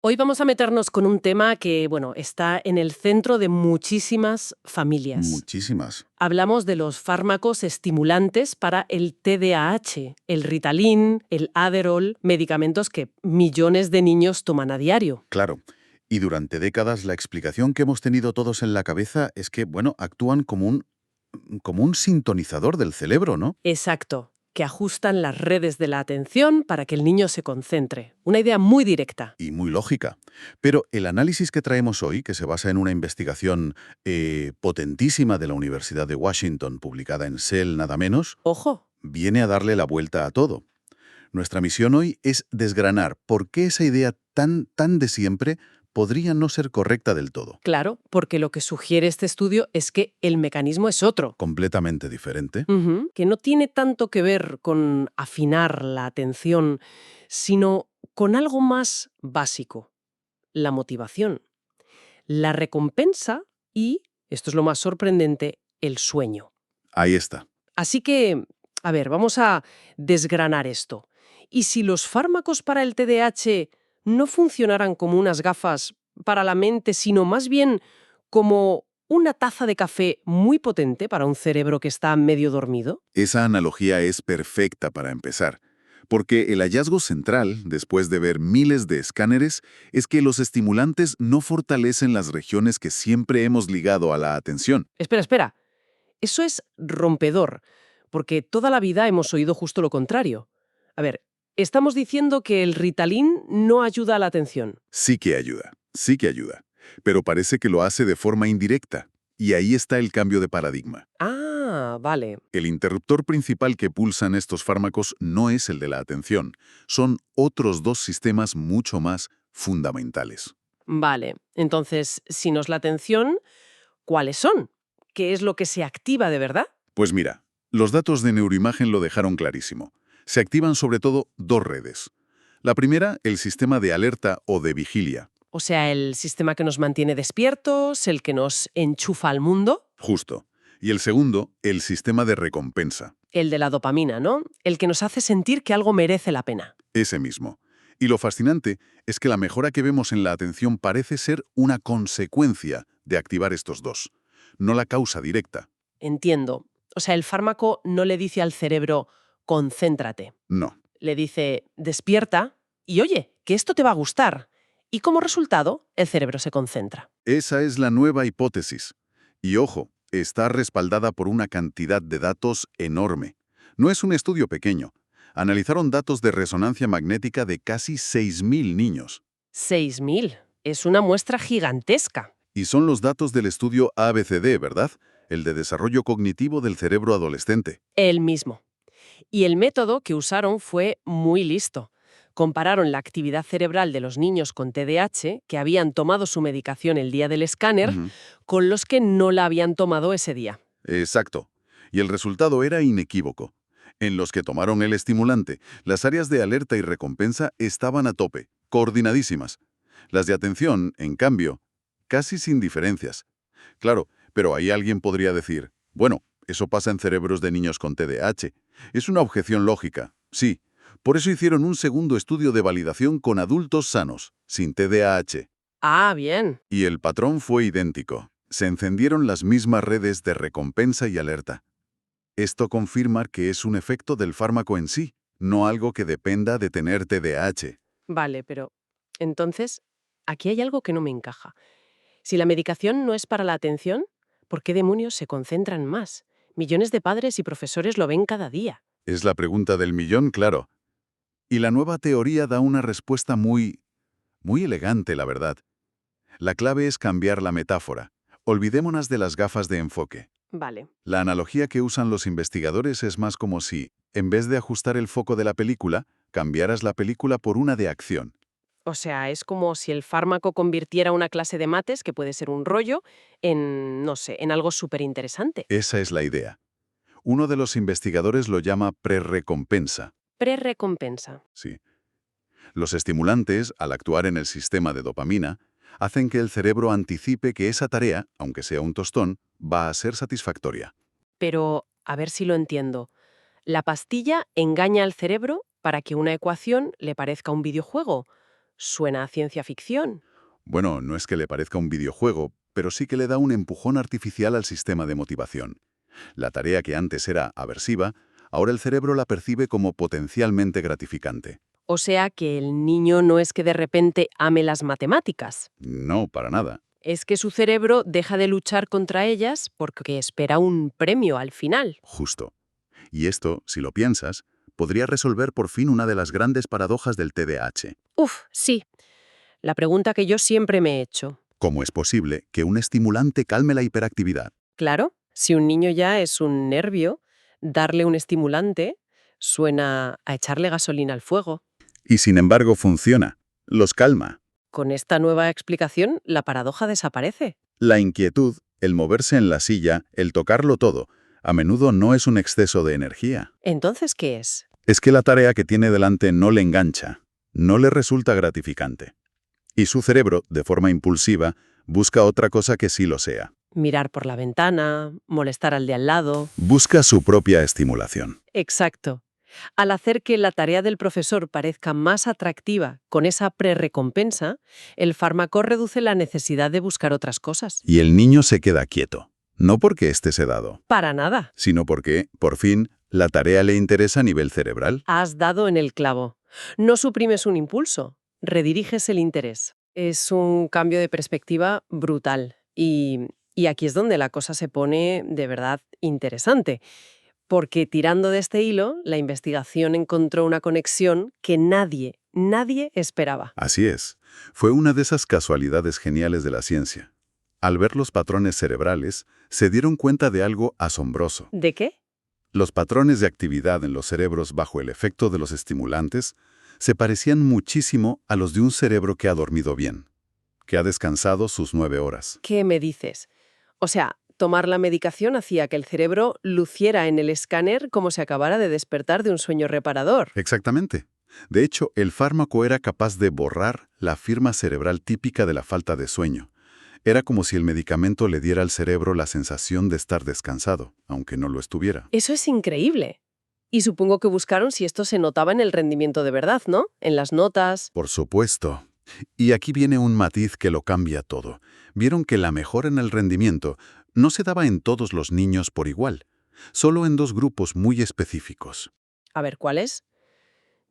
Hoy vamos a meternos con un tema que, bueno, está en el centro de muchísimas familias. Muchísimas. Hablamos de los fármacos estimulantes para el TDAH, el Ritalin, el Adderall, medicamentos que millones de niños toman a diario. Claro. Y durante décadas la explicación que hemos tenido todos en la cabeza es que, bueno, actúan como un sintonizador del cerebro, ¿no? Exacto, que ajustan las redes de la atención para que el niño se concentre. Una idea muy directa. Y muy lógica. Pero el análisis que traemos hoy, que se basa en una investigación potentísima de la Universidad de Washington, publicada en Cell nada menos, Ojo. viene a darle la vuelta a todo. Nuestra misión hoy es desgranar por qué esa idea tan de siempre podría no ser correcta del todo. Claro, porque lo que sugiere este estudio es que el mecanismo es otro. Completamente diferente. Que no tiene tanto que ver con afinar la atención, sino con algo más básico, la motivación, la recompensa y, esto es lo más sorprendente, el sueño. Ahí está. Así que, a ver, vamos a desgranar esto. ¿Y si los fármacos para el TDAH no funcionaran como unas gafas para la mente, sino más bien como una taza de café muy potente para un cerebro que está medio dormido? Esa analogía es perfecta para empezar, porque el hallazgo central, después de ver miles de escáneres, es que los estimulantes no fortalecen las regiones que siempre hemos ligado a la atención. Espera, espera. Eso es rompedor, porque toda la vida hemos oído justo lo contrario. A ver, estamos diciendo que el Ritalin no ayuda a la atención. Sí que ayuda, pero parece que lo hace de forma indirecta, y ahí está el cambio de paradigma. Ah, vale. El interruptor principal que pulsan estos fármacos no es el de la atención, son otros dos sistemas mucho más fundamentales. Vale. Entonces, si no es la atención, ¿cuáles son? ¿Qué es lo que se activa de verdad? Pues mira, los datos de neuroimagen lo dejaron clarísimo. Se activan sobre todo dos redes. La primera, el sistema de alerta o de vigilia. O sea, el sistema que nos mantiene despiertos, el que nos enchufa al mundo, Justo. Y el segundo, el sistema de recompensa. el de la dopamina, ¿no? El que nos hace sentir que algo merece la pena. Ese mismo. Y lo fascinante es que la mejora que vemos en la atención parece ser una consecuencia de activar estos dos, no la causa directa. Entiendo. O sea, el fármaco no le dice al cerebro, concéntrate. No. Le dice, despierta y oye, que esto te va a gustar. Y como resultado, el cerebro se concentra. Esa es la nueva hipótesis. Y ojo, está respaldada por una cantidad de datos enorme. No es un estudio pequeño. Analizaron datos de resonancia magnética de casi 6.000 niños. 6.000. Es una muestra gigantesca. Y son los datos del estudio ABCD, ¿verdad? El de desarrollo cognitivo del cerebro adolescente. El mismo. Y el método que usaron fue muy listo. Compararon la actividad cerebral de los niños con TDAH, que habían tomado su medicación el día del escáner, Ujú. con los que no la habían tomado ese día. Exacto. Y el resultado era inequívoco. En los que tomaron el estimulante, las áreas de alerta y recompensa estaban a tope, coordinadísimas. Las de atención, en cambio, casi sin diferencias. Claro, pero ahí alguien podría decir, bueno, eso pasa en cerebros de niños con TDAH. Es una objeción lógica, sí. Por eso hicieron un segundo estudio de validación con adultos sanos, sin TDAH. Ah, bien. Y el patrón fue idéntico. Se encendieron las mismas redes de recompensa y alerta. Esto confirma que es un efecto del fármaco en sí, no algo que dependa de tener TDAH. Vale, pero entonces, aquí hay algo que no me encaja. Si la medicación no es para la atención, ¿por qué demonios se concentran más? Millones de padres y profesores lo ven cada día. Es la pregunta del millón, claro. Y la nueva teoría da una respuesta muy elegante, la verdad. La clave es cambiar la metáfora. Olvidémonos de las gafas de enfoque. Vale. La analogía que usan los investigadores es más como si, en vez de ajustar el foco de la película, cambiaras la película por una de acción. O sea, es como si el fármaco convirtiera una clase de mates, que puede ser un rollo, en, no sé, en algo súper interesante. Esa es la idea. Uno de los investigadores lo llama prerrecompensa. Pre-recompensa. Sí. Los estimulantes, al actuar en el sistema de dopamina, hacen que el cerebro anticipe que esa tarea, aunque sea un tostón, va a ser satisfactoria. Pero, a ver si lo entiendo. La pastilla engaña al cerebro para que una ecuación le parezca un videojuego. Suena a ciencia ficción. Bueno, no es que le parezca un videojuego, pero sí que le da un empujón artificial al sistema de motivación. La tarea que antes era aversiva, ahora el cerebro la percibe como potencialmente gratificante. O sea que el niño no es que de repente ame las matemáticas. No, para nada. Es que su cerebro deja de luchar contra ellas porque espera un premio al final. Justo. Y esto, si lo piensas, podría resolver por fin una de las grandes paradojas del TDAH. Uf, sí. La pregunta que yo siempre me he hecho. ¿Cómo es posible que un estimulante calme la hiperactividad? Claro, si un niño ya es un nervio, darle un estimulante suena a echarle gasolina al fuego. Y sin embargo funciona. Los calma. Con esta nueva explicación, la paradoja desaparece. La inquietud, el moverse en la silla, el tocarlo todo, a menudo no es un exceso de energía. ¿Entonces qué es? Es que la tarea que tiene delante no le engancha, no le resulta gratificante. Y su cerebro, de forma impulsiva, busca otra cosa que sí lo sea. Mirar por la ventana, molestar al de al lado. Busca su propia estimulación. Exacto. Al hacer que la tarea del profesor parezca más atractiva con esa prerrecompensa, el fármaco reduce la necesidad de buscar otras cosas. Y el niño se queda quieto, no porque esté sedado, Para nada. sino porque, por fin, la tarea le interesa a nivel cerebral. Has dado en el clavo. No suprimes un impulso, rediriges el interés. Es un cambio de perspectiva brutal. Y aquí es donde la cosa se pone de verdad interesante. Porque tirando de este hilo, la investigación encontró una conexión que nadie esperaba. Así es. Fue una de esas casualidades geniales de la ciencia. Al ver los patrones cerebrales, se dieron cuenta de algo asombroso. ¿De qué? Los patrones de actividad en los cerebros bajo el efecto de los estimulantes se parecían muchísimo a los de un cerebro que ha dormido bien, que ha descansado sus 9 horas. ¿Qué me dices? O sea, tomar la medicación hacía que el cerebro luciera en el escáner como si acabara de despertar de un sueño reparador. Exactamente. De hecho, el fármaco era capaz de borrar la firma cerebral típica de la falta de sueño. Era como si el medicamento le diera al cerebro la sensación de estar descansado, aunque no lo estuviera. Eso es increíble. Y supongo que buscaron si esto se notaba en el rendimiento de verdad, ¿no? En las notas. Por supuesto. Y aquí viene un matiz que lo cambia todo. Vieron que la mejora en el rendimiento no se daba en todos los niños por igual, solo en 2 grupos muy específicos. A ver, ¿cuáles?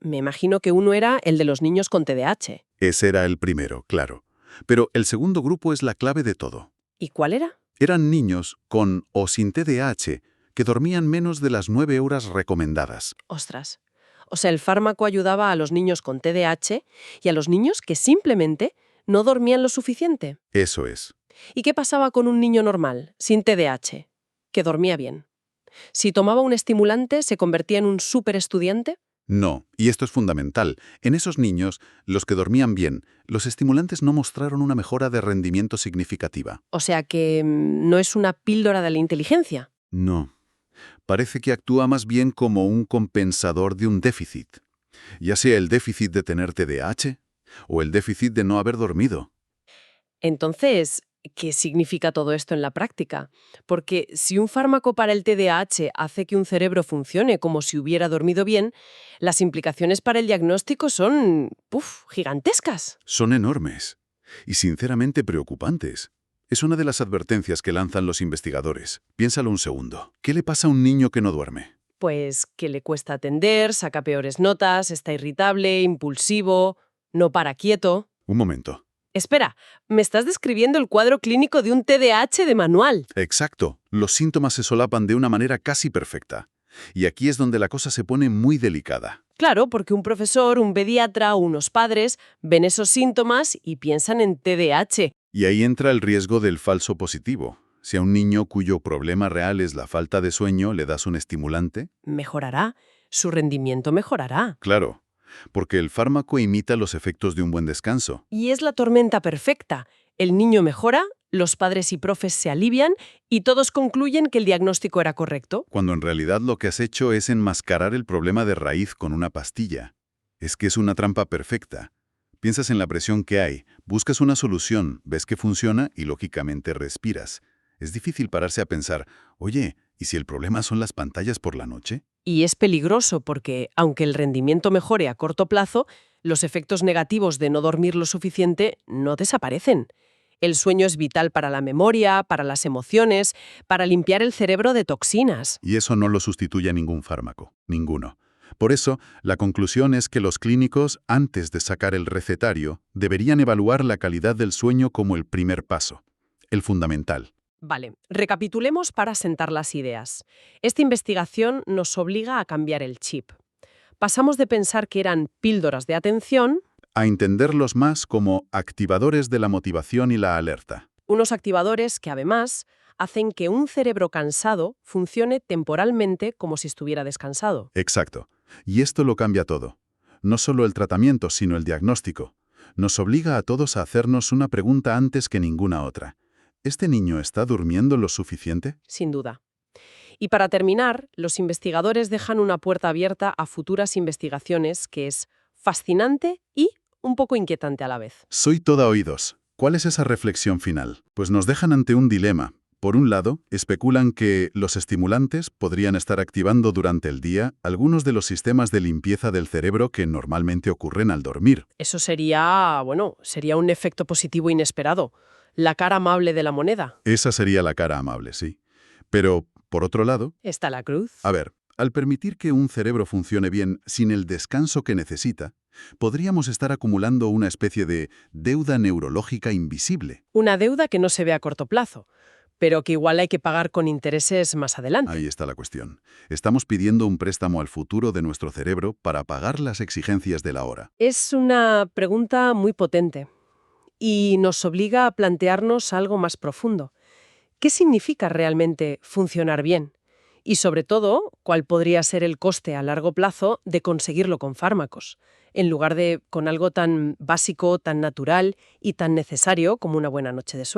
Me imagino que uno era el de los niños con TDAH. Ese era el primero, claro. Pero el segundo grupo es la clave de todo. ¿Y cuál era? Eran niños con o sin TDAH que dormían menos de las 9 horas recomendadas. Ostras. O sea, el fármaco ayudaba a los niños con TDAH y a los niños que simplemente no dormían lo suficiente. Eso es. ¿Y qué pasaba con un niño normal, sin TDAH, que dormía bien? Si tomaba un estimulante, ¿se convertía en un superestudiante? No, y esto es fundamental. En esos niños, los que dormían bien, los estimulantes no mostraron una mejora de rendimiento significativa. O sea que no es una píldora de la inteligencia. No. Parece que actúa más bien como un compensador de un déficit, ya sea el déficit de tener TDAH o el déficit de no haber dormido. Entonces, ¿qué significa todo esto en la práctica? Porque si un fármaco para el TDAH hace que un cerebro funcione como si hubiera dormido bien, las implicaciones para el diagnóstico son, gigantescas. Son enormes y sinceramente preocupantes. Es una de las advertencias que lanzan los investigadores. Piénsalo un segundo. ¿Qué le pasa a un niño que no duerme? Pues que le cuesta atender, saca peores notas, está irritable, impulsivo, no para quieto. Un momento. Espera, me estás describiendo el cuadro clínico de un TDAH de manual. Exacto. Los síntomas se solapan de una manera casi perfecta. Y aquí es donde la cosa se pone muy delicada. Claro, porque un profesor, un pediatra o unos padres ven esos síntomas y piensan en TDAH. Y ahí entra el riesgo del falso positivo. Si a un niño cuyo problema real es la falta de sueño le das un estimulante, Mejorará, su rendimiento mejorará. claro, porque el fármaco imita los efectos de un buen descanso. Y es la tormenta perfecta. El niño mejora, los padres y profes se alivian y todos concluyen que el diagnóstico era correcto. Cuando en realidad lo que has hecho es enmascarar el problema de raíz con una pastilla. Es que es una trampa perfecta. Piensas en la presión que hay, buscas una solución, ves que funciona y lógicamente respiras. Es difícil pararse a pensar, oye, ¿y si el problema son las pantallas por la noche? Y es peligroso porque, aunque el rendimiento mejore a corto plazo, Los efectos negativos de no dormir lo suficiente no desaparecen. El sueño es vital para la memoria, para las emociones, para limpiar el cerebro de toxinas. Y eso no lo sustituye a ningún fármaco, ninguno. Por eso, la conclusión es que los clínicos, antes de sacar el recetario, deberían evaluar la calidad del sueño como el primer paso, el fundamental. Vale, recapitulemos para sentar las ideas. Esta investigación nos obliga a cambiar el chip. Pasamos de pensar que eran píldoras de atención, A entenderlos más como activadores de la motivación y la alerta. unos activadores que además hacen que un cerebro cansado funcione temporalmente como si estuviera descansado. Exacto. Y esto lo cambia todo. No solo el tratamiento, sino el diagnóstico. Nos obliga a todos a hacernos una pregunta antes que ninguna otra. ¿Este niño está durmiendo lo suficiente? Sin duda. Y para terminar, los investigadores dejan una puerta abierta a futuras investigaciones que es fascinante y un poco inquietante a la vez. Soy toda oídos. ¿Cuál es esa reflexión final? Pues nos dejan ante un dilema. Por un lado, especulan que los estimulantes podrían estar activando durante el día algunos de los sistemas de limpieza del cerebro que normalmente ocurren al dormir. Eso sería, sería un efecto positivo inesperado. La cara amable de la moneda. Esa sería la cara amable, sí. Pero, por otro lado, Está la cruz. a ver, al permitir que un cerebro funcione bien sin el descanso que necesita, podríamos estar acumulando una especie de deuda neurológica invisible. Una deuda que no se ve a corto plazo, pero que igual hay que pagar con intereses más adelante. Ahí está la cuestión. Estamos pidiendo un préstamo al futuro de nuestro cerebro para pagar las exigencias de la hora. Es una pregunta muy potente y nos obliga a plantearnos algo más profundo. ¿Qué significa realmente funcionar bien? Y sobre todo, ¿cuál podría ser el coste a largo plazo de conseguirlo con fármacos, en lugar de con algo tan básico, tan natural y tan necesario como una buena noche de sueño?